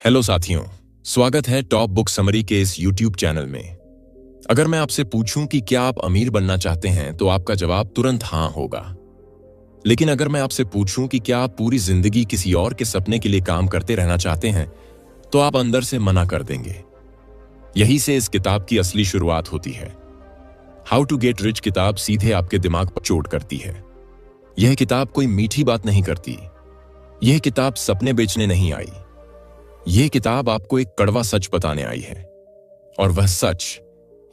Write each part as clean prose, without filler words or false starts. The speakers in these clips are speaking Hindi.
हेलो साथियों, स्वागत है टॉप बुक समरी के इस यूट्यूब चैनल में। अगर मैं आपसे पूछूं कि क्या आप अमीर बनना चाहते हैं तो आपका जवाब तुरंत हाँ होगा। लेकिन अगर मैं आपसे पूछूं कि क्या आप पूरी जिंदगी किसी और के सपने के लिए काम करते रहना चाहते हैं तो आप अंदर से मना कर देंगे। यही से इस किताब की असली शुरुआत होती है। हाउ टू गेट रिच किताब सीधे आपके दिमाग पर चोट करती है। यह किताब कोई मीठी बात नहीं करती। यह किताब सपने बेचने नहीं आई। यह किताब आपको एक कड़वा सच बताने आई है, और वह सच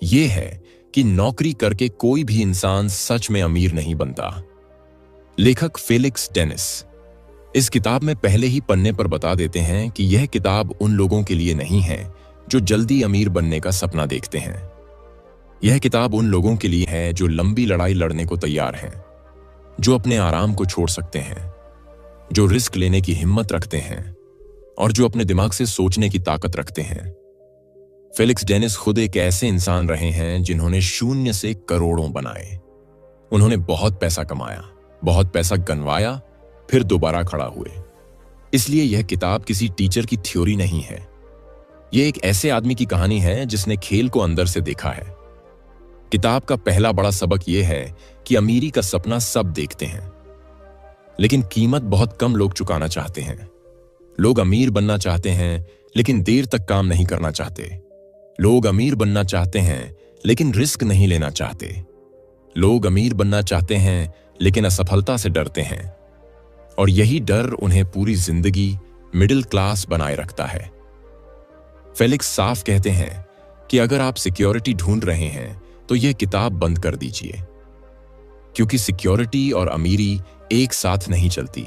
यह है कि नौकरी करके कोई भी इंसान सच में अमीर नहीं बनता। लेखक फेलिक्स डेनिस इस किताब में पहले ही पन्ने पर बता देते हैं कि यह किताब उन लोगों के लिए नहीं है जो जल्दी अमीर बनने का सपना देखते हैं। यह किताब उन लोगों के लिए है जो लंबी लड़ाई लड़ने को तैयार हैं, जो अपने आराम को छोड़ सकते हैं, जो रिस्क लेने की हिम्मत रखते हैं और जो अपने दिमाग से सोचने की ताकत रखते हैं। फेलिक्स डेनिस खुद एक ऐसे इंसान रहे हैं जिन्होंने शून्य से करोड़ों बनाए। उन्होंने बहुत पैसा कमाया, बहुत पैसा गंवाया, फिर दोबारा खड़ा हुए। इसलिए यह किताब किसी टीचर की थ्योरी नहीं है। यह एक ऐसे आदमी की कहानी है जिसने खेल को अंदर से देखा है। किताब का पहला बड़ा सबक यह है कि अमीरी का सपना सब देखते हैं, लेकिन कीमत बहुत कम लोग चुकाना चाहते हैं। लोग अमीर बनना चाहते हैं लेकिन देर तक काम नहीं करना चाहते। लोग अमीर बनना चाहते हैं लेकिन रिस्क नहीं लेना चाहते। लोग अमीर बनना चाहते हैं लेकिन असफलता से डरते हैं, और यही डर उन्हें पूरी जिंदगी मिडिल क्लास बनाए रखता है। फेलिक्स साफ कहते हैं कि अगर आप सिक्योरिटी ढूंढ रहे हैं तो यह किताब बंद कर दीजिए, क्योंकि सिक्योरिटी और अमीरी एक साथ नहीं चलती।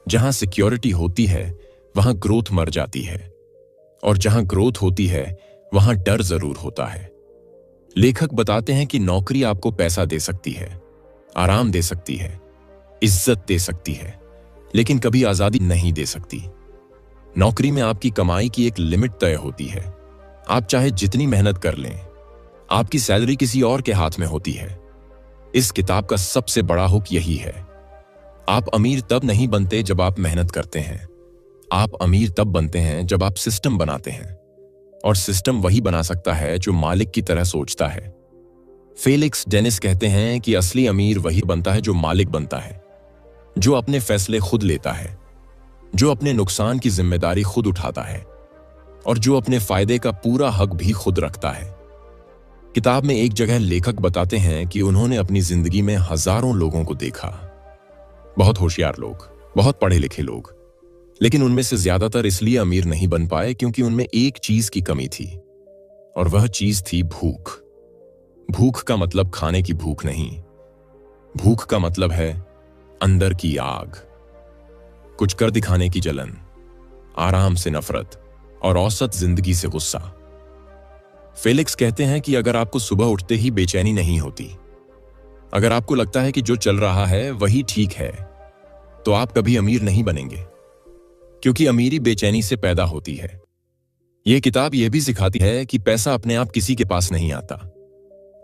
जहां सिक्योरिटी होती है वहां ग्रोथ मर जाती है, और जहां ग्रोथ होती है वहां डर जरूर होता है। लेखक बताते हैं कि नौकरी आपको पैसा दे सकती है, आराम दे सकती है, इज्जत दे सकती है, लेकिन कभी आजादी नहीं दे सकती। नौकरी में आपकी कमाई की एक लिमिट तय होती है। आप चाहे जितनी मेहनत कर लें, आपकी सैलरी किसी और के हाथ में होती है। इस किताब का सबसे बड़ा हुक यही है। आप अमीर तब नहीं बनते जब आप मेहनत करते हैं। आप अमीर तब बनते हैं जब आप सिस्टम बनाते हैं, और सिस्टम वही बना सकता है जो मालिक की तरह सोचता है। फेलिक्स डेनिस कहते हैं कि असली अमीर वही बनता है जो मालिक बनता है, जो अपने फैसले खुद लेता है, जो अपने नुकसान की जिम्मेदारी खुद उठाता है, और जो अपने फायदे का पूरा हक भी खुद रखता है। किताब में एक जगह लेखक बताते हैं कि उन्होंने अपनी जिंदगी में हजारों लोगों को देखा, बहुत होशियार लोग, बहुत पढ़े लिखे लोग, लेकिन उनमें से ज्यादातर इसलिए अमीर नहीं बन पाए क्योंकि उनमें एक चीज की कमी थी, और वह चीज थी भूख। भूख का मतलब खाने की भूख नहीं। भूख का मतलब है अंदर की आग, कुछ कर दिखाने की जलन, आराम से नफरत, और औसत जिंदगी से गुस्सा। फेलिक्स कहते हैं कि अगर आपको सुबह उठते ही बेचैनी नहीं होती, अगर आपको लगता है कि जो चल रहा है वही ठीक है, तो आप कभी अमीर नहीं बनेंगे, क्योंकि अमीरी बेचैनी से पैदा होती है। यह किताब यह भी सिखाती है कि पैसा अपने आप किसी के पास नहीं आता।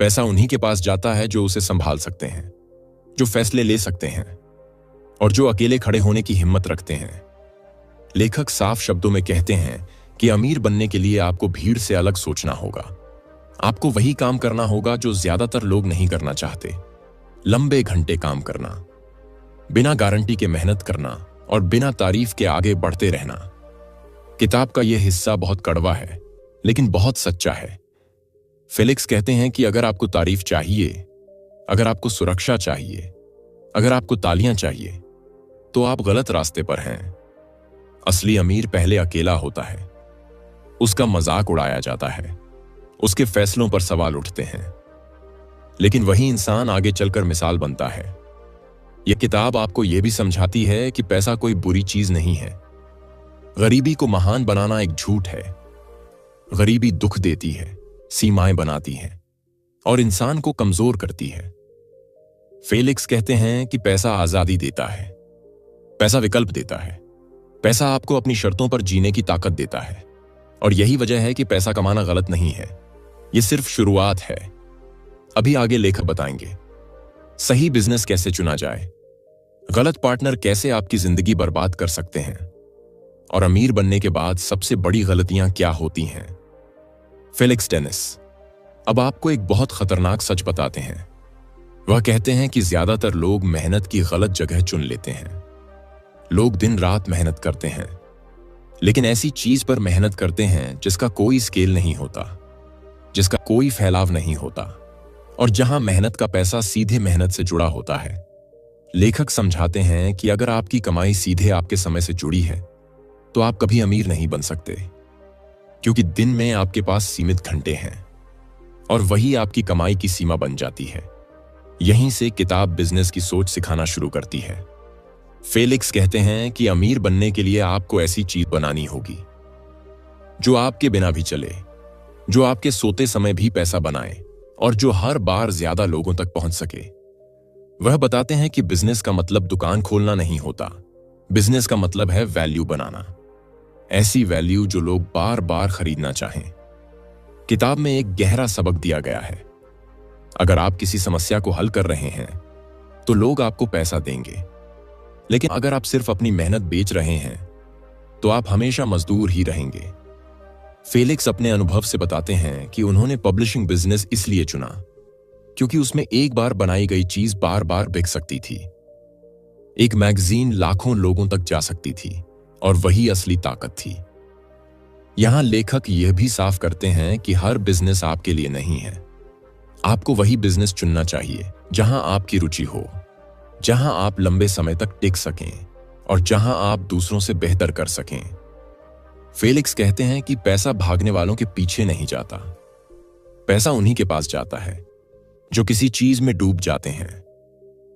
पैसा उन्हीं के पास जाता है जो उसे संभाल सकते हैं, जो फैसले ले सकते हैं, और जो अकेले खड़े होने की हिम्मत रखते हैं। लेखक साफ शब्दों में कहते हैं कि अमीर बनने के लिए आपको भीड़ से अलग सोचना होगा। आपको वही काम करना होगा जो ज्यादातर लोग नहीं करना चाहते। लंबे घंटे काम करना, बिना गारंटी के मेहनत करना, और बिना तारीफ के आगे बढ़ते रहना। किताब का यह हिस्सा बहुत कड़वा है, लेकिन बहुत सच्चा है। फेलिक्स कहते हैं कि अगर आपको तारीफ चाहिए, अगर आपको सुरक्षा चाहिए, अगर आपको तालियां चाहिए, तो आप गलत रास्ते पर हैं। असली अमीर पहले अकेला होता है, उसका मजाक उड़ाया जाता है, उसके फैसलों पर सवाल उठते हैं, लेकिन वही इंसान आगे चलकर मिसाल बनता है। यह किताब आपको यह भी समझाती है कि पैसा कोई बुरी चीज नहीं है। गरीबी को महान बनाना एक झूठ है। गरीबी दुख देती है, सीमाएं बनाती है, और इंसान को कमजोर करती है। फेलिक्स कहते हैं कि पैसा आजादी देता है, पैसा विकल्प देता है, पैसा आपको अपनी शर्तों पर जीने की ताकत देता है, और यही वजह है कि पैसा कमाना गलत नहीं है। यह सिर्फ शुरुआत है। अभी आगे लेखक बताएंगे सही बिजनेस कैसे चुना जाए, गलत पार्टनर कैसे आपकी जिंदगी बर्बाद कर सकते हैं, और अमीर बनने के बाद सबसे बड़ी गलतियां क्या होती हैं। फेलिक्स डेनिस अब आपको एक बहुत खतरनाक सच बताते हैं। वह कहते हैं कि ज्यादातर लोग मेहनत की गलत जगह चुन लेते हैं। लोग दिन रात मेहनत करते हैं, लेकिन ऐसी चीज पर मेहनत करते हैं जिसका कोई स्केल नहीं होता, जिसका कोई फैलाव नहीं होता, और जहां मेहनत का पैसा सीधे मेहनत से जुड़ा होता है। लेखक समझाते हैं कि अगर आपकी कमाई सीधे आपके समय से जुड़ी है तो आप कभी अमीर नहीं बन सकते, क्योंकि दिन में आपके पास सीमित घंटे हैं और वही आपकी कमाई की सीमा बन जाती है। यहीं से किताब बिजनेस की सोच सिखाना शुरू करती है। फेलिक्स कहते हैं कि अमीर बनने के लिए आपको ऐसी चीज बनानी होगी जो आपके बिना भी चले, जो आपके सोते समय भी पैसा बनाए और जो हर बार ज्यादा लोगों तक पहुंच सके। वह बताते हैं कि बिजनेस का मतलब दुकान खोलना नहीं होता। बिजनेस का मतलब है वैल्यू बनाना, ऐसी वैल्यू जो लोग बार बार खरीदना चाहें। किताब में एक गहरा सबक दिया गया है। अगर आप किसी समस्या को हल कर रहे हैं तो लोग आपको पैसा देंगे, लेकिन अगर आप सिर्फ अपनी मेहनत बेच रहे हैं तो आप हमेशा मजदूर ही रहेंगे। फेलिक्स अपने अनुभव से बताते हैं कि उन्होंने पब्लिशिंग बिजनेस इसलिए चुना क्योंकि उसमें एक बार बनाई गई चीज बार बार बिक सकती थी। एक मैगजीन लाखों लोगों तक जा सकती थी और वही असली ताकत थी। यहां लेखक यह भी साफ करते हैं कि हर बिजनेस आपके लिए नहीं है। आपको वही बिजनेस चुनना चाहिए जहां आपकी रुचि हो, जहां आप लंबे समय तक टिक सकें और जहां आप दूसरों से बेहतर कर सकें। फेलिक्स कहते हैं कि पैसा भागने वालों के पीछे नहीं जाता। पैसा उन्हीं के पास जाता है जो किसी चीज में डूब जाते हैं,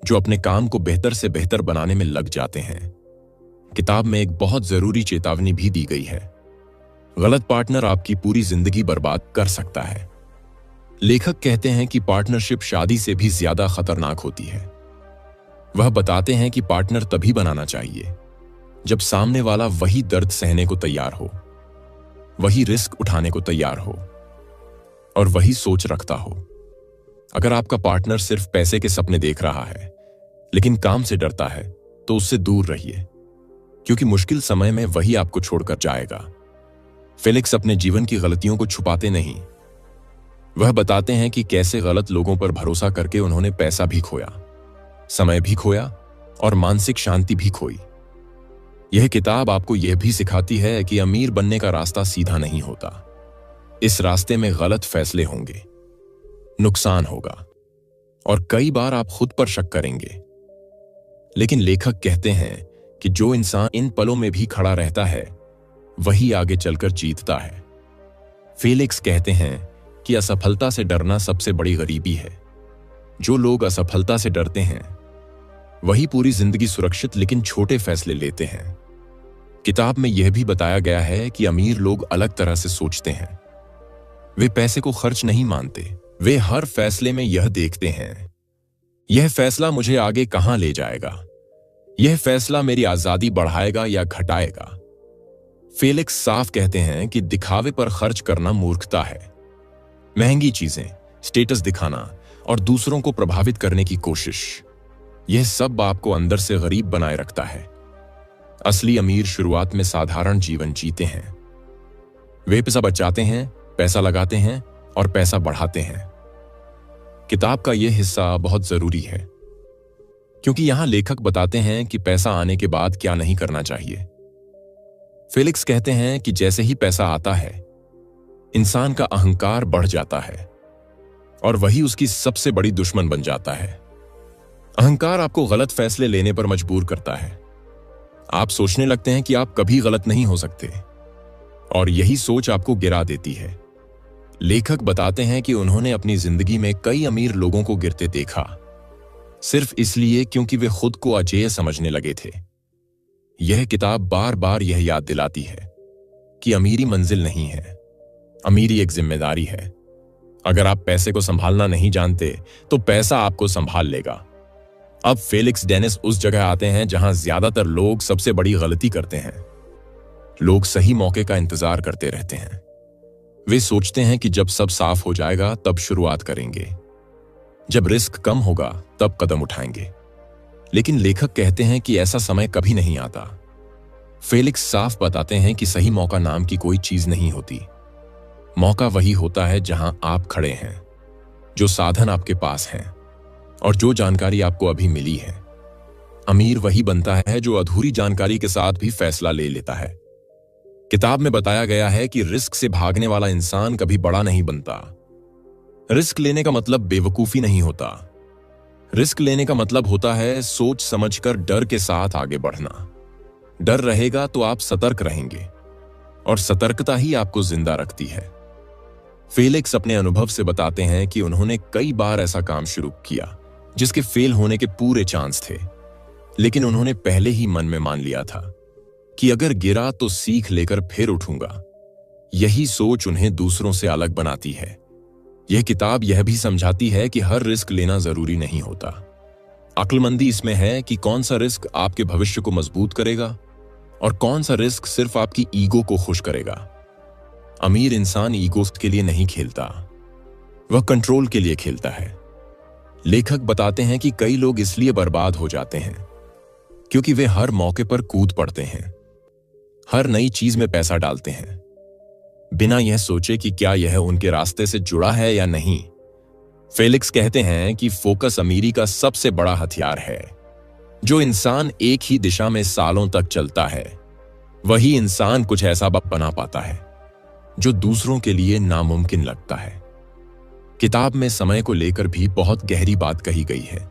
जो अपने काम को बेहतर से बेहतर बनाने में लग जाते हैं। किताब में एक बहुत जरूरी चेतावनी भी दी गई है। गलत पार्टनर आपकी पूरी जिंदगी बर्बाद कर सकता है। लेखक कहते हैं कि पार्टनरशिप शादी से भी ज्यादा खतरनाक होती है। वह बताते हैं कि पार्टनर तभी बनाना चाहिए जब सामने वाला वही दर्द सहने को तैयार हो, वही रिस्क उठाने को तैयार हो और वही सोच रखता हो। अगर आपका पार्टनर सिर्फ पैसे के सपने देख रहा है लेकिन काम से डरता है तो उससे दूर रहिए, क्योंकि मुश्किल समय में वही आपको छोड़कर जाएगा। फेलिक्स अपने जीवन की गलतियों को छुपाते नहीं। वह बताते हैं कि कैसे गलत लोगों पर भरोसा करके उन्होंने पैसा भी खोया, समय भी खोया और मानसिक शांति भी खोई। यह किताब आपको यह भी सिखाती है कि अमीर बनने का रास्ता सीधा नहीं होता। इस रास्ते में गलत फैसले होंगे, नुकसान होगा और कई बार आप खुद पर शक करेंगे। लेकिन लेखक कहते हैं कि जो इंसान इन पलों में भी खड़ा रहता है वही आगे चलकर जीतता है। फेलिक्स कहते हैं कि असफलता से डरना सबसे बड़ी गरीबी है। जो लोग असफलता से डरते हैं वही पूरी जिंदगी सुरक्षित लेकिन छोटे फैसले लेते हैं। किताब में यह भी बताया गया है कि अमीर लोग अलग तरह से सोचते हैं। वे पैसे को खर्च नहीं मानते। वे हर फैसले में यह देखते हैं, यह फैसला मुझे आगे कहां ले जाएगा, यह फैसला मेरी आजादी बढ़ाएगा या घटाएगा। फेलिक्स साफ कहते हैं कि दिखावे पर खर्च करना मूर्खता है। महंगी चीजें, स्टेटस दिखाना और दूसरों को प्रभावित करने की कोशिश, यह सब आपको अंदर से गरीब बनाए रखता है। असली अमीर शुरुआत में साधारण जीवन जीते हैं। वे पैसा बचाते हैं, पैसा लगाते हैं और पैसा बढ़ाते हैं। किताब का यह हिस्सा बहुत जरूरी है क्योंकि यहां लेखक बताते हैं कि पैसा आने के बाद क्या नहीं करना चाहिए। फेलिक्स कहते हैं कि जैसे ही पैसा आता है इंसान का अहंकार बढ़ जाता है और वही उसकी सबसे बड़ी दुश्मन बन जाता है। अहंकार आपको गलत फैसले लेने पर मजबूर करता है। आप सोचने लगते हैं कि आप कभी गलत नहीं हो सकते और यही सोच आपको गिरा देती है। लेखक बताते हैं कि उन्होंने अपनी जिंदगी में कई अमीर लोगों को गिरते देखा, सिर्फ इसलिए क्योंकि वे खुद को अजेय समझने लगे थे। यह किताब बार बार यह याद दिलाती है कि अमीरी मंजिल नहीं है, अमीरी एक जिम्मेदारी है। अगर आप पैसे को संभालना नहीं जानते तो पैसा आपको संभाल लेगा। अब फेलिक्स डेनिस उस जगह आते हैं जहां ज्यादातर लोग सबसे बड़ी गलती करते हैं। लोग सही मौके का इंतजार करते रहते हैं। वे सोचते हैं कि जब सब साफ हो जाएगा तब शुरुआत करेंगे, जब रिस्क कम होगा तब कदम उठाएंगे। लेकिन लेखक कहते हैं कि ऐसा समय कभी नहीं आता। फेलिक्स साफ बताते हैं कि सही मौका नाम की कोई चीज नहीं होती। मौका वही होता है जहां आप खड़े हैं, जो साधन आपके पास हैं और जो जानकारी आपको अभी मिली है। अमीर वही बनता है जो अधूरी जानकारी के साथ भी फैसला ले लेता है। किताब में बताया गया है कि रिस्क से भागने वाला इंसान कभी बड़ा नहीं बनता। रिस्क लेने का मतलब बेवकूफी नहीं होता। रिस्क लेने का मतलब होता है सोच समझकर डर के साथ आगे बढ़ना। डर रहेगा तो आप सतर्क रहेंगे और सतर्कता ही आपको जिंदा रखती है। फेलिक्स अपने अनुभव से बताते हैं कि उन्होंने कई बार ऐसा काम शुरू किया जिसके फेल होने के पूरे चांस थे, लेकिन उन्होंने पहले ही मन में मान लिया था कि अगर गिरा तो सीख लेकर फिर उठूंगा। यही सोच उन्हें दूसरों से अलग बनाती है। यह किताब यह भी समझाती है कि हर रिस्क लेना जरूरी नहीं होता। अक्लमंदी इसमें है कि कौन सा रिस्क आपके भविष्य को मजबूत करेगा और कौन सा रिस्क सिर्फ आपकी ईगो को खुश करेगा। अमीर इंसान ईगो के लिए नहीं खेलता, वह कंट्रोल के लिए खेलता है। लेखक बताते हैं कि कई लोग इसलिए बर्बाद हो जाते हैं क्योंकि वे हर मौके पर कूद पड़ते हैं, हर नई चीज में पैसा डालते हैं, बिना यह सोचे कि क्या यह उनके रास्ते से जुड़ा है या नहीं। फेलिक्स कहते हैं कि फोकस अमीरी का सबसे बड़ा हथियार है। जो इंसान एक ही दिशा में सालों तक चलता है, वही इंसान कुछ ऐसा बना पाता है जो दूसरों के लिए नामुमकिन लगता है। किताब में समय को लेकर भी बहुत गहरी बात कही गई है।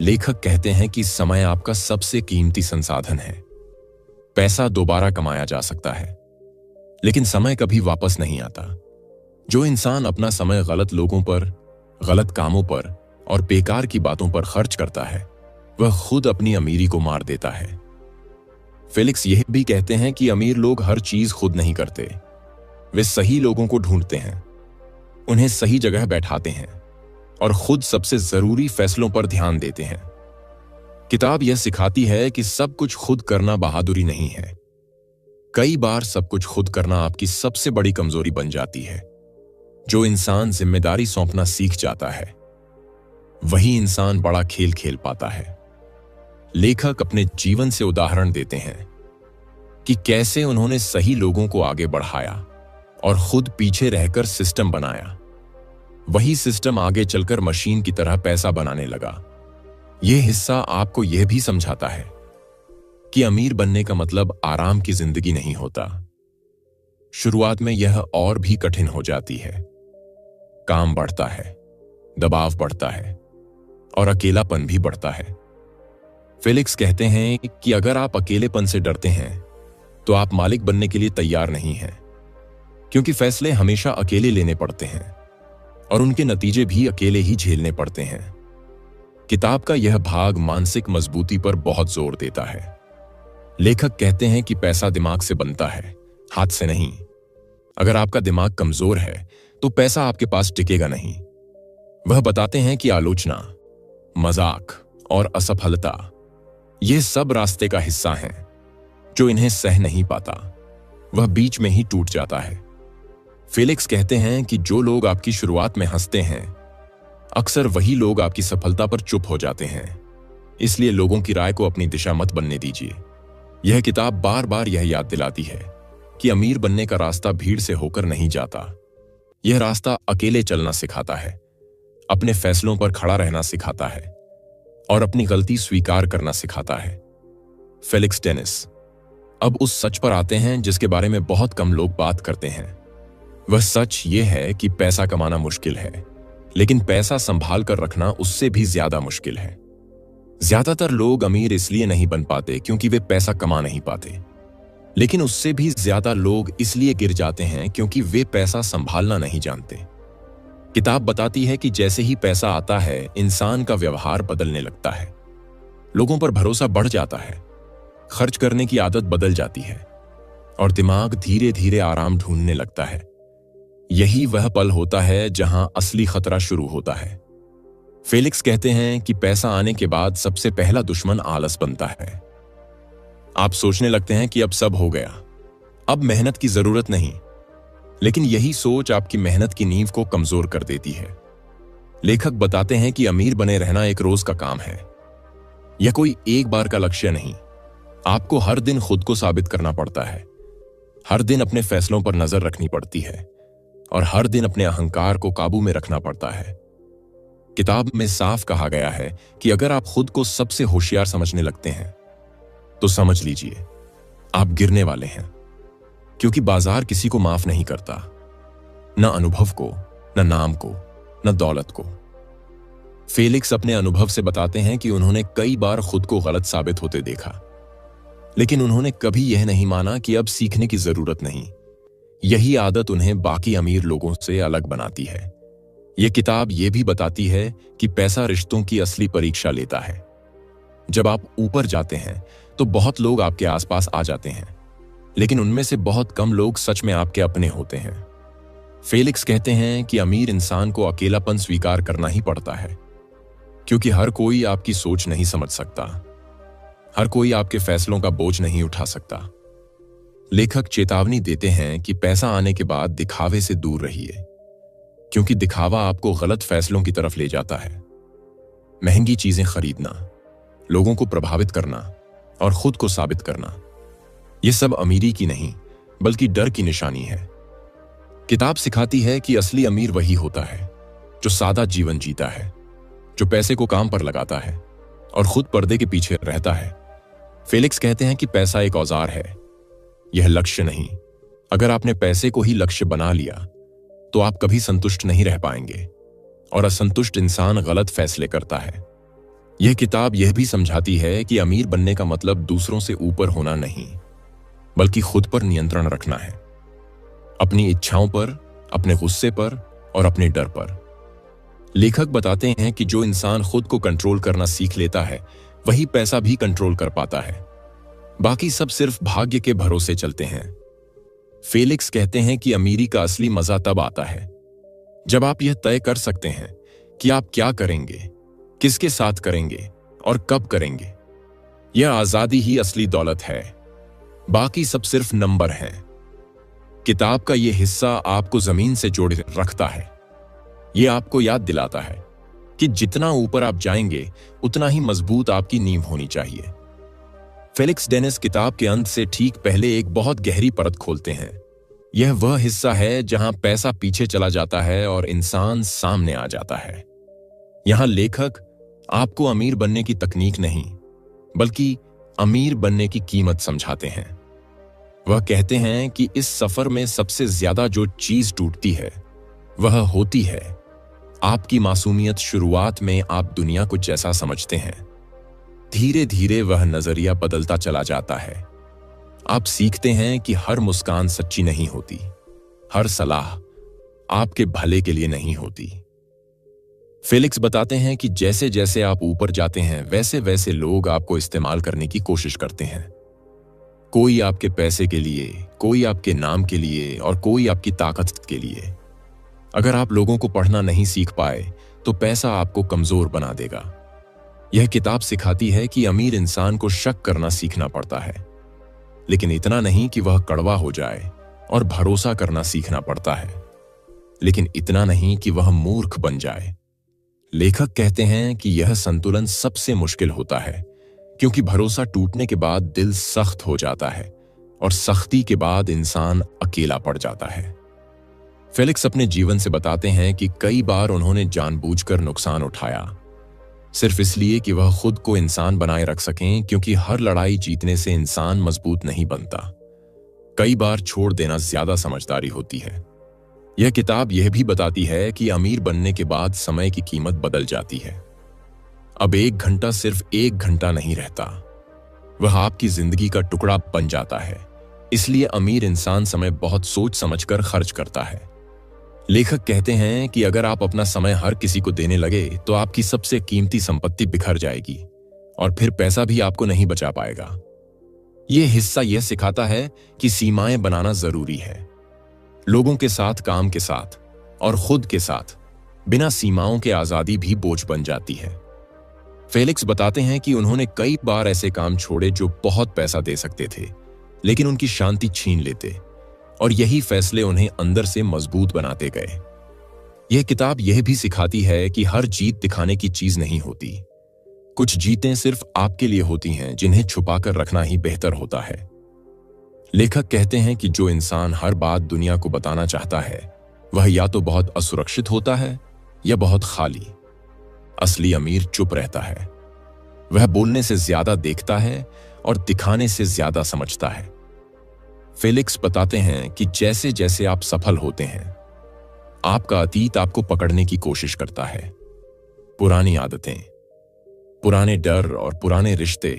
लेखक कहते हैं कि समय आपका सबसे कीमती संसाधन है। पैसा दोबारा कमाया जा सकता है, लेकिन समय कभी वापस नहीं आता। जो इंसान अपना समय गलत लोगों पर, गलत कामों पर और बेकार की बातों पर खर्च करता है, वह खुद अपनी अमीरी को मार देता है। फेलिक्स यह भी कहते हैं कि अमीर लोग हर चीज खुद नहीं करते। वे सही लोगों को ढूंढते हैं, उन्हें सही जगह बैठाते हैं और खुद सबसे जरूरी फैसलों पर ध्यान देते हैं। किताब यह सिखाती है कि सब कुछ खुद करना बहादुरी नहीं है। कई बार सब कुछ खुद करना आपकी सबसे बड़ी कमजोरी बन जाती है। जो इंसान जिम्मेदारी सौंपना सीख जाता है, वही इंसान बड़ा खेल खेल पाता है। लेखक अपने जीवन से उदाहरण देते हैं कि कैसे उन्होंने सही लोगों को आगे बढ़ाया और खुद पीछे रहकर सिस्टम बनाया। वही सिस्टम आगे चलकर मशीन की तरह पैसा बनाने लगा। यह हिस्सा आपको यह भी समझाता है कि अमीर बनने का मतलब आराम की जिंदगी नहीं होता। शुरुआत में यह और भी कठिन हो जाती है। काम बढ़ता है, दबाव बढ़ता है और अकेलापन भी बढ़ता है। फेलिक्स कहते हैं कि अगर आप अकेलेपन से डरते हैं तो आप मालिक बनने के लिए तैयार नहीं हैं, क्योंकि फैसले हमेशा अकेले लेने पड़ते हैं और उनके नतीजे भी अकेले ही झेलने पड़ते हैं। किताब का यह भाग मानसिक मजबूती पर बहुत जोर देता है। लेखक कहते हैं कि पैसा दिमाग से बनता है, हाथ से नहीं। अगर आपका दिमाग कमजोर है तो पैसा आपके पास टिकेगा नहीं। वह बताते हैं कि आलोचना, मजाक और असफलता ये सब रास्ते का हिस्सा हैं। जो इन्हें सह नहीं पाता वह बीच में ही टूट जाता है। फेलिक्स कहते हैं कि जो लोग आपकी शुरुआत में हंसते हैं, अक्सर वही लोग आपकी सफलता पर चुप हो जाते हैं। इसलिए लोगों की राय को अपनी दिशा मत बनने दीजिए। यह किताब बार बार यह याद दिलाती है कि अमीर बनने का रास्ता भीड़ से होकर नहीं जाता। यह रास्ता अकेले चलना सिखाता है, अपने फैसलों पर खड़ा रहना सिखाता है और अपनी गलती स्वीकार करना सिखाता है। फेलिक्स टेनिस अब उस सच पर आते हैं जिसके बारे में बहुत कम लोग बात करते हैं। वह सच यह है कि पैसा कमाना मुश्किल है, लेकिन पैसा संभाल कर रखना उससे भी ज्यादा मुश्किल है। ज्यादातर लोग अमीर इसलिए नहीं बन पाते क्योंकि वे पैसा कमा नहीं पाते, लेकिन उससे भी ज्यादा लोग इसलिए गिर जाते हैं क्योंकि वे पैसा संभालना नहीं जानते। किताब बताती है कि जैसे ही पैसा आता है, इंसान का व्यवहार बदलने लगता है। लोगों पर भरोसा बढ़ जाता है, खर्च करने की आदत बदल जाती है और दिमाग धीरे धीरे आराम ढूंढने लगता है। यही वह पल होता है जहां असली खतरा शुरू होता है। फेलिक्स कहते हैं कि पैसा आने के बाद सबसे पहला दुश्मन आलस बनता है। आप सोचने लगते हैं कि अब सब हो गया, अब मेहनत की जरूरत नहीं, लेकिन यही सोच आपकी मेहनत की नींव को कमजोर कर देती है। लेखक बताते हैं कि अमीर बने रहना एक रोज का काम है। यह कोई एक बार का लक्ष्य नहीं, आपको हर दिन खुद को साबित करना पड़ता है, हर दिन अपने फैसलों पर नजर रखनी पड़ती है और हर दिन अपने अहंकार को काबू में रखना पड़ता है। किताब में साफ कहा गया है कि अगर आप खुद को सबसे होशियार समझने लगते हैं तो समझ लीजिए आप गिरने वाले हैं, क्योंकि बाजार किसी को माफ नहीं करता, न अनुभव को, न नाम को, न दौलत को। फेलिक्स अपने अनुभव से बताते हैं कि उन्होंने कई बार खुद को गलत साबित होते देखा, लेकिन उन्होंने कभी यह नहीं माना कि अब सीखने की जरूरत नहीं। यही आदत उन्हें बाकी अमीर लोगों से अलग बनाती है। यह किताब यह भी बताती है कि पैसा रिश्तों की असली परीक्षा लेता है। जब आप ऊपर जाते हैं तो बहुत लोग आपके आसपास आ जाते हैं, लेकिन उनमें से बहुत कम लोग सच में आपके अपने होते हैं। फेलिक्स कहते हैं कि अमीर इंसान को अकेलापन स्वीकार करना ही पड़ता है, क्योंकि हर कोई आपकी सोच नहीं समझ सकता, हर कोई आपके फैसलों का बोझ नहीं उठा सकता। लेखक चेतावनी देते हैं कि पैसा आने के बाद दिखावे से दूर रहिए, क्योंकि दिखावा आपको गलत फैसलों की तरफ ले जाता है। महंगी चीजें खरीदना, लोगों को प्रभावित करना और खुद को साबित करना, यह सब अमीरी की नहीं बल्कि डर की निशानी है। किताब सिखाती है कि असली अमीर वही होता है जो सादा जीवन जीता है, जो पैसे को काम पर लगाता है और खुद पर्दे के पीछे रहता है। फेलिक्स कहते हैं कि पैसा एक औजार है, यह लक्ष्य नहीं। अगर आपने पैसे को ही लक्ष्य बना लिया तो आप कभी संतुष्ट नहीं रह पाएंगे, और असंतुष्ट इंसान गलत फैसले करता है। यह किताब यह भी समझाती है कि अमीर बनने का मतलब दूसरों से ऊपर होना नहीं, बल्कि खुद पर नियंत्रण रखना है, अपनी इच्छाओं पर, अपने गुस्से पर और अपने डर पर। लेखक बताते हैं कि जो इंसान खुद को कंट्रोल करना सीख लेता है वही पैसा भी कंट्रोल कर पाता है, बाकी सब सिर्फ भाग्य के भरोसे चलते हैं। फेलिक्स कहते हैं कि अमीरी का असली मजा तब आता है जब आप यह तय कर सकते हैं कि आप क्या करेंगे, किसके साथ करेंगे और कब करेंगे। यह आजादी ही असली दौलत है, बाकी सब सिर्फ नंबर हैं। किताब का यह हिस्सा आपको जमीन से जोड़ रखता है। यह आपको याद दिलाता है कि जितना ऊपर आप जाएंगे उतना ही मजबूत आपकी नींव होनी चाहिए। फेलिक्स डेनिस किताब के अंत से ठीक पहले एक बहुत गहरी परत खोलते हैं। यह वह हिस्सा है जहां पैसा पीछे चला जाता है और इंसान सामने आ जाता है। यहां लेखक आपको अमीर बनने की तकनीक नहीं, बल्कि अमीर बनने की कीमत समझाते हैं। वह कहते हैं कि इस सफर में सबसे ज्यादा जो चीज टूटती है वह होती है आपकी मासूमियत। शुरुआत में आप दुनिया को जैसा समझते हैं, धीरे धीरे वह नजरिया बदलता चला जाता है। आप सीखते हैं कि हर मुस्कान सच्ची नहीं होती, हर सलाह आपके भले के लिए नहीं होती। फेलिक्स बताते हैं कि जैसे जैसे आप ऊपर जाते हैं वैसे वैसे लोग आपको इस्तेमाल करने की कोशिश करते हैं। कोई आपके पैसे के लिए, कोई आपके नाम के लिए और कोई आपकी ताकत के लिए। अगर आप लोगों को पढ़ना नहीं सीख पाए तो पैसा आपको कमजोर बना देगा। यह किताब सिखाती है कि अमीर इंसान को शक करना सीखना पड़ता है, लेकिन इतना नहीं कि वह कड़वा हो जाए, और भरोसा करना सीखना पड़ता है, लेकिन इतना नहीं कि वह मूर्ख बन जाए। लेखक कहते हैं कि यह संतुलन सबसे मुश्किल होता है, क्योंकि भरोसा टूटने के बाद दिल सख्त हो जाता है और सख्ती के बाद इंसान अकेला पड़ जाता है। फेलिक्स अपने जीवन से बताते हैं कि कई बार उन्होंने जानबूझकर नुकसान उठाया, सिर्फ इसलिए कि वह खुद को इंसान बनाए रख सकें, क्योंकि हर लड़ाई जीतने से इंसान मजबूत नहीं बनता। कई बार छोड़ देना ज्यादा समझदारी होती है। यह किताब यह भी बताती है कि अमीर बनने के बाद समय की कीमत बदल जाती है। अब 1 घंटा सिर्फ 1 घंटा नहीं रहता, वह आपकी जिंदगी का टुकड़ा बन जाता है। इसलिए अमीर इंसान समय बहुत सोच समझकर खर्च करता है। लेखक कहते हैं कि अगर आप अपना समय हर किसी को देने लगे तो आपकी सबसे कीमती संपत्ति बिखर जाएगी और फिर पैसा भी आपको नहीं बचा पाएगा। यह हिस्सा यह सिखाता है कि सीमाएं बनाना जरूरी है, लोगों के साथ, काम के साथ और खुद के साथ। बिना सीमाओं के आजादी भी बोझ बन जाती है। फेलिक्स बताते हैं कि उन्होंने कई बार ऐसे काम छोड़े जो बहुत पैसा दे सकते थे, लेकिन उनकी शांति छीन लेते, और यही फैसले उन्हें अंदर से मजबूत बनाते गए। यह किताब यह भी सिखाती है कि हर जीत दिखाने की चीज नहीं होती, कुछ जीतें सिर्फ आपके लिए होती हैं जिन्हें छुपाकर रखना ही बेहतर होता है। लेखक कहते हैं कि जो इंसान हर बात दुनिया को बताना चाहता है वह या तो बहुत असुरक्षित होता है या बहुत खाली। असली अमीर चुप रहता है। वह बोलने से ज्यादा देखता है और दिखाने से ज्यादा समझता है। फेलिक्स बताते हैं कि जैसे जैसे आप सफल होते हैं, आपका अतीत आपको पकड़ने की कोशिश करता है। पुरानी आदतें, पुराने डर और पुराने रिश्ते,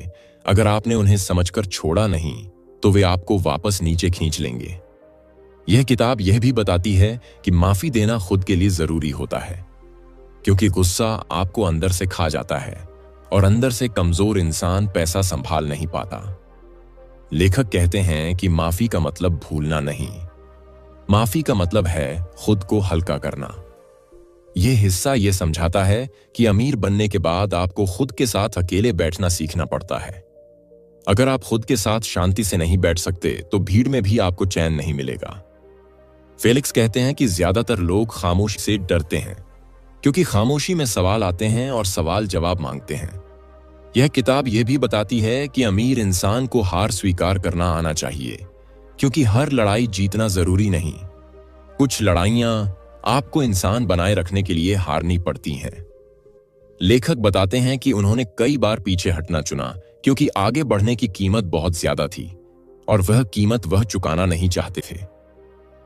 अगर आपने उन्हें समझकर छोड़ा नहीं तो वे आपको वापस नीचे खींच लेंगे। यह किताब यह भी बताती है कि माफी देना खुद के लिए जरूरी होता है, क्योंकि गुस्सा आपको अंदर से खा जाता है और अंदर से कमजोर इंसान पैसा संभाल नहीं पाता। लेखक कहते हैं कि माफी का मतलब भूलना नहीं, माफी का मतलब है खुद को हल्का करना। यह हिस्सा यह समझाता है कि अमीर बनने के बाद आपको खुद के साथ अकेले बैठना सीखना पड़ता है। अगर आप खुद के साथ शांति से नहीं बैठ सकते तो भीड़ में भी आपको चैन नहीं मिलेगा। फेलिक्स कहते हैं कि ज्यादातर लोग खामोशी से डरते हैं, क्योंकि खामोशी में सवाल आते हैं और सवाल जवाब मांगते हैं। यह किताब यह भी बताती है कि अमीर इंसान को हार स्वीकार करना आना चाहिए, क्योंकि हर लड़ाई जीतना जरूरी नहीं। कुछ लड़ाइयां आपको इंसान बनाए रखने के लिए हारनी पड़ती हैं। लेखक बताते हैं कि उन्होंने कई बार पीछे हटना चुना, क्योंकि आगे बढ़ने की कीमत बहुत ज्यादा थी और वह कीमत वह चुकाना नहीं चाहते थे।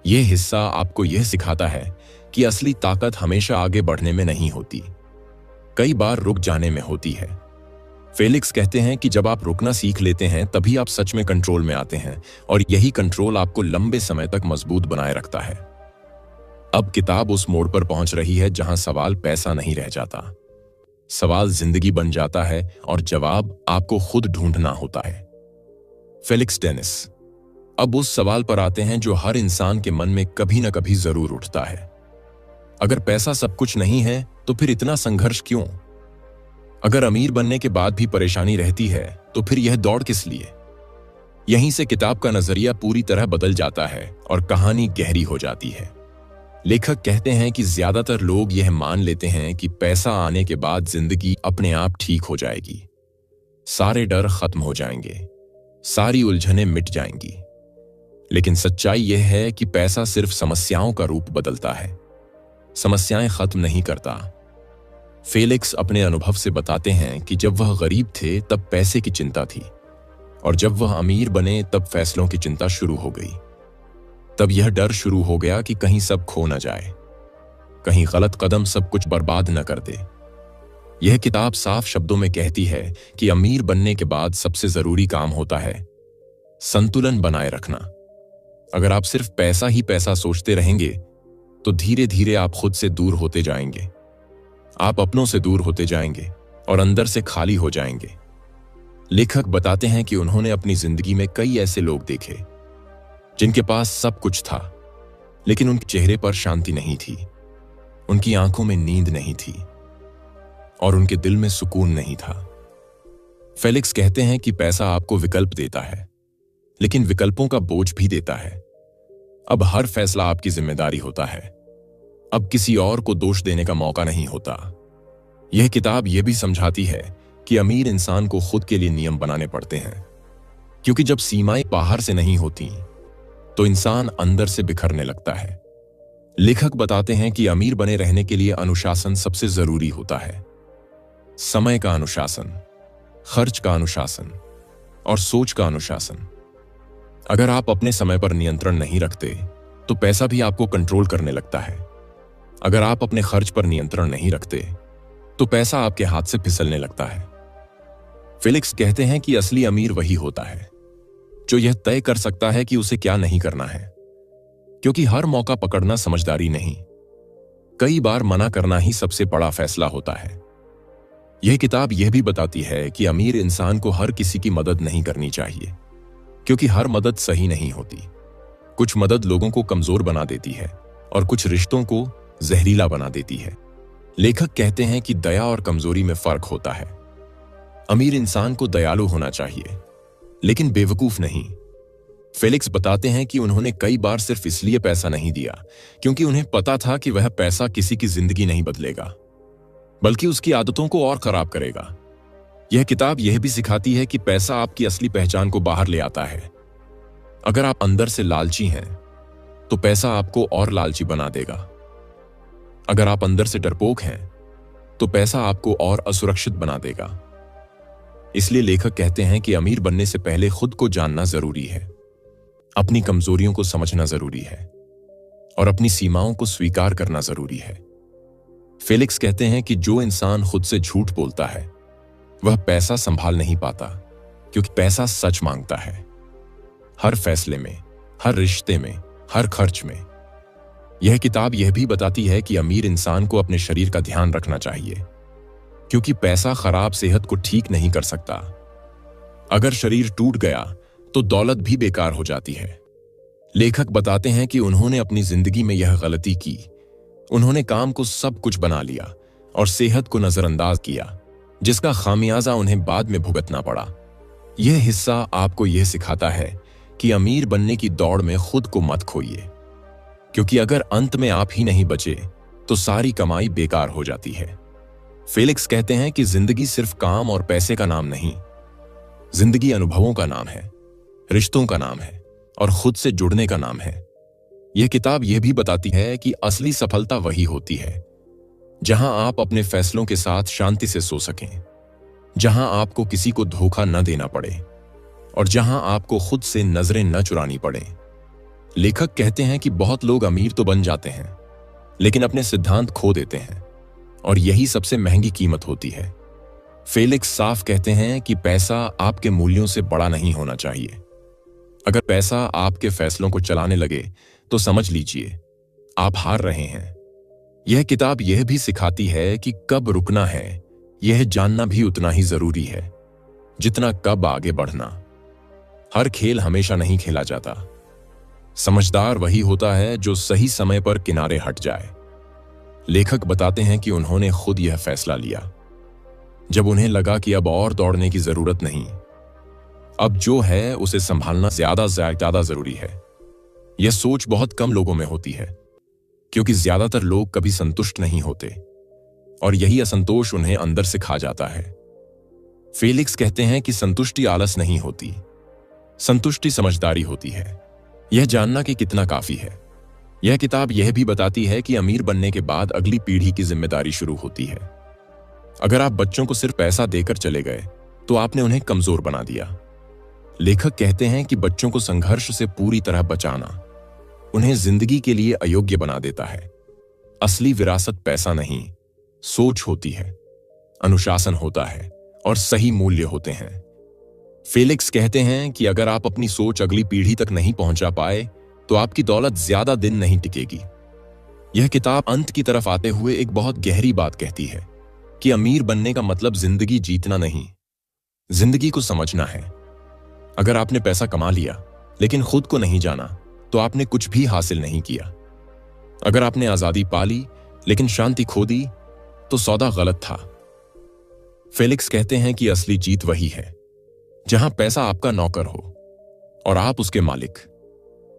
यह हिस्सा आपको यह सिखाता है कि असली ताकत हमेशा आगे बढ़ने में नहीं होती, कई बार रुक जाने में होती है। फेलिक्स कहते हैं कि जब आप रुकना सीख लेते हैं तभी आप सच में कंट्रोल में आते हैं, और यही कंट्रोल आपको लंबे समय तक मजबूत बनाए रखता है। अब किताब उस मोड़ पर पहुंच रही है जहां सवाल पैसा नहीं रह जाता, सवाल जिंदगी बन जाता है और जवाब आपको खुद ढूंढना होता है। फेलिक्स डेनिस अब उस सवाल पर आते हैं जो हर इंसान के मन में कभी ना कभी जरूर उठता है। अगर पैसा सब कुछ नहीं है तो फिर इतना संघर्ष क्यों? अगर अमीर बनने के बाद भी परेशानी रहती है तो फिर यह दौड़ किस लिए? यहीं से किताब का नजरिया पूरी तरह बदल जाता है और कहानी गहरी हो जाती है। लेखक कहते हैं कि ज्यादातर लोग यह मान लेते हैं कि पैसा आने के बाद जिंदगी अपने आप ठीक हो जाएगी, सारे डर खत्म हो जाएंगे, सारी उलझनें मिट जाएंगी। लेकिन सच्चाई यह है कि पैसा सिर्फ समस्याओं का रूप बदलता है, समस्याएं खत्म नहीं करता। फेलिक्स अपने अनुभव से बताते हैं कि जब वह गरीब थे तब पैसे की चिंता थी, और जब वह अमीर बने तब फैसलों की चिंता शुरू हो गई। तब यह डर शुरू हो गया कि कहीं सब खो न जाए, कहीं गलत कदम सब कुछ बर्बाद न कर दे। यह किताब साफ शब्दों में कहती है कि अमीर बनने के बाद सबसे जरूरी काम होता है संतुलन बनाए रखना। अगर आप सिर्फ पैसा ही पैसा सोचते रहेंगे तो धीरे धीरे आप खुद से दूर होते जाएंगे, आप अपनों से दूर होते जाएंगे और अंदर से खाली हो जाएंगे। लेखक बताते हैं कि उन्होंने अपनी जिंदगी में कई ऐसे लोग देखे जिनके पास सब कुछ था, लेकिन उनके चेहरे पर शांति नहीं थी, उनकी आंखों में नींद नहीं थी और उनके दिल में सुकून नहीं था। फेलिक्स कहते हैं कि पैसा आपको विकल्प देता है, लेकिन विकल्पों का बोझ भी देता है। अब हर फैसला आपकी जिम्मेदारी होता है, अब किसी और को दोष देने का मौका नहीं होता। यह किताब यह भी समझाती है कि अमीर इंसान को खुद के लिए नियम बनाने पड़ते हैं, क्योंकि जब सीमाएं बाहर से नहीं होती तो इंसान अंदर से बिखरने लगता है। लेखक बताते हैं कि अमीर बने रहने के लिए अनुशासन सबसे जरूरी होता है। समय का अनुशासन, खर्च का अनुशासन और सोच का अनुशासन। अगर आप अपने समय पर नियंत्रण नहीं रखते तो पैसा भी आपको कंट्रोल करने लगता है। अगर आप अपने खर्च पर नियंत्रण नहीं रखते तो पैसा आपके हाथ से फिसलने लगता है। फेलिक्स कहते हैं कि असली अमीर वही होता है जो यह तय कर सकता है कि उसे क्या नहीं करना है, क्योंकि हर मौका पकड़ना समझदारी नहीं, कई बार मना करना ही सबसे बड़ा फैसला होता है। यह किताब यह भी बताती है कि अमीर इंसान को हर किसी की मदद नहीं करनी चाहिए, क्योंकि हर मदद सही नहीं होती। कुछ मदद लोगों को कमजोर बना देती है और कुछ रिश्तों को जहरीला बना देती है। लेखक कहते हैं कि दया और कमजोरी में फर्क होता है। अमीर इंसान को दयालु होना चाहिए, लेकिन बेवकूफ नहीं। फेलिक्स बताते हैं कि उन्होंने कई बार सिर्फ इसलिए पैसा नहीं दिया क्योंकि उन्हें पता था कि वह पैसा किसी की जिंदगी नहीं बदलेगा, बल्कि उसकी आदतों को और खराब करेगा। यह किताब यह भी सिखाती है कि पैसा आपकी असली पहचान को बाहर ले आता है। अगर आप अंदर से लालची हैं, तो पैसा आपको और लालची बना देगा। अगर आप अंदर से डरपोक हैं, तो पैसा आपको और असुरक्षित बना देगा। इसलिए लेखक कहते हैं कि अमीर बनने से पहले खुद को जानना जरूरी है, अपनी कमजोरियों को समझना जरूरी है और अपनी सीमाओं को स्वीकार करना जरूरी है। फेलिक्स कहते हैं कि जो इंसान खुद से झूठ बोलता है वह पैसा संभाल नहीं पाता, क्योंकि पैसा सच मांगता है। हर फैसले में, हर रिश्ते में, हर खर्च में। यह किताब यह भी बताती है कि अमीर इंसान को अपने शरीर का ध्यान रखना चाहिए, क्योंकि पैसा खराब सेहत को ठीक नहीं कर सकता। अगर शरीर टूट गया तो दौलत भी बेकार हो जाती है। लेखक बताते हैं कि उन्होंने अपनी जिंदगी में यह गलती की। उन्होंने काम को सब कुछ बना लिया और सेहत को नजरअंदाज किया, जिसका खामियाजा उन्हें बाद में भुगतना पड़ा। यह हिस्सा आपको यह सिखाता है कि अमीर बनने की दौड़ में खुद को मत खोइए, क्योंकि अगर अंत में आप ही नहीं बचे तो सारी कमाई बेकार हो जाती है। फेलिक्स कहते हैं कि जिंदगी सिर्फ काम और पैसे का नाम नहीं, जिंदगी अनुभवों का नाम है, रिश्तों का नाम है और खुद से जुड़ने का नाम है। यह किताब यह भी बताती है कि असली सफलता वही होती है जहां आप अपने फैसलों के साथ शांति से सो सकें, जहां आपको किसी को धोखा न देना पड़े और जहां आपको खुद से नजरें न चुरानी पड़े। लेखक कहते हैं कि बहुत लोग अमीर तो बन जाते हैं, लेकिन अपने सिद्धांत खो देते हैं और यही सबसे महंगी कीमत होती है। फेलिक्स साफ कहते हैं कि पैसा आपके मूल्यों से बड़ा नहीं होना चाहिए। अगर पैसा आपके फैसलों को चलाने लगे तो समझ लीजिए आप हार रहे हैं। यह किताब यह भी सिखाती है कि कब रुकना है यह जानना भी उतना ही जरूरी है जितना कब आगे बढ़ना। हर खेल हमेशा नहीं खेला जाता। समझदार वही होता है जो सही समय पर किनारे हट जाए। लेखक बताते हैं कि उन्होंने खुद यह फैसला लिया जब उन्हें लगा कि अब और दौड़ने की जरूरत नहीं, अब जो है उसे संभालना ज्यादा जरूरी है। यह सोच बहुत कम लोगों में होती है, क्योंकि ज्यादातर लोग कभी संतुष्ट नहीं होते और यही असंतोष उन्हें अंदर से खा जाता है। फेलिक्स कहते हैं कि संतुष्टि आलस नहीं होती, संतुष्टि समझदारी होती है, यह जानना कि कितना काफी है। यह किताब यह भी बताती है कि अमीर बनने के बाद अगली पीढ़ी की जिम्मेदारी शुरू होती है। अगर आप बच्चों को सिर्फ पैसा देकर चले गए तो आपने उन्हें कमजोर बना दिया। लेखक कहते हैं कि बच्चों को संघर्ष से पूरी तरह बचाना उन्हें जिंदगी के लिए अयोग्य बना देता है। असली विरासत पैसा नहीं, सोच होती है, अनुशासन होता है और सही मूल्य होते हैं। फेलिक्स कहते हैं कि अगर आप अपनी सोच अगली पीढ़ी तक नहीं पहुंचा पाए तो आपकी दौलत ज्यादा दिन नहीं टिकेगी। यह किताब अंत की तरफ आते हुए एक बहुत गहरी बात कहती है कि अमीर बनने का मतलब जिंदगी जीतना नहीं, जिंदगी को समझना है। अगर आपने पैसा कमा लिया लेकिन खुद को नहीं जाना तो आपने कुछ भी हासिल नहीं किया। अगर आपने आजादी पाली लेकिन शांति खो दी तो सौदा गलत था। फेलिक्स कहते हैं कि असली जीत वही है जहां पैसा आपका नौकर हो और आप उसके मालिक,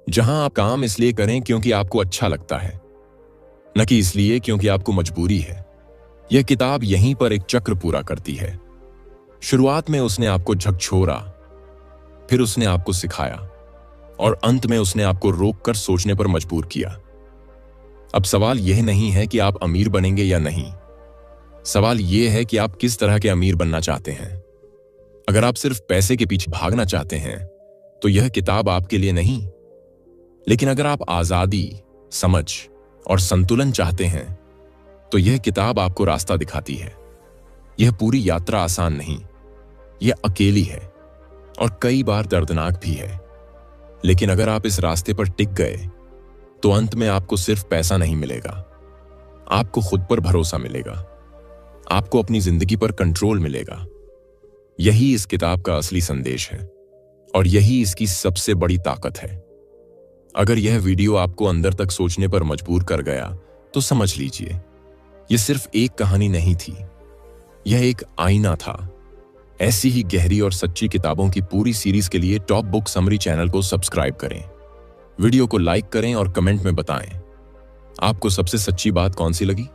जहां आप काम इसलिए करें क्योंकि आपको अच्छा लगता है, न कि इसलिए क्योंकि आपको मजबूरी है। यह किताब यहीं पर एक चक्र पूरा करती है। शुरुआत में उसने आपको झकझोरा, फिर उसने आपको सिखाया और अंत में उसने आपको रोककर सोचने पर मजबूर किया। अब सवाल यह नहीं है कि आप अमीर बनेंगे या नहीं, सवाल यह है कि आप किस तरह के अमीर बनना चाहते हैं। अगर आप सिर्फ पैसे के पीछे भागना चाहते हैं तो यह किताब आपके लिए नहीं, लेकिन अगर आप आजादी, समझ और संतुलन चाहते हैं तो यह किताब आपको रास्ता दिखाती है। यह पूरी यात्रा आसान नहीं, यह अकेली है और कई बार दर्दनाक भी है, लेकिन अगर आप इस रास्ते पर टिक गए तो अंत में आपको सिर्फ पैसा नहीं मिलेगा, आपको खुद पर भरोसा मिलेगा, आपको अपनी जिंदगी पर कंट्रोल मिलेगा। यही इस किताब का असली संदेश है और यही इसकी सबसे बड़ी ताकत है। अगर यह वीडियो आपको अंदर तक सोचने पर मजबूर कर गया तो समझ लीजिए यह सिर्फ एक कहानी नहीं थी, यह एक आईना था। ऐसी ही गहरी और सच्ची किताबों की पूरी सीरीज के लिए टॉप बुक समरी चैनल को सब्सक्राइब करें, वीडियो को लाइक करें और कमेंट में बताएं आपको सबसे सच्ची बात कौन सी लगी।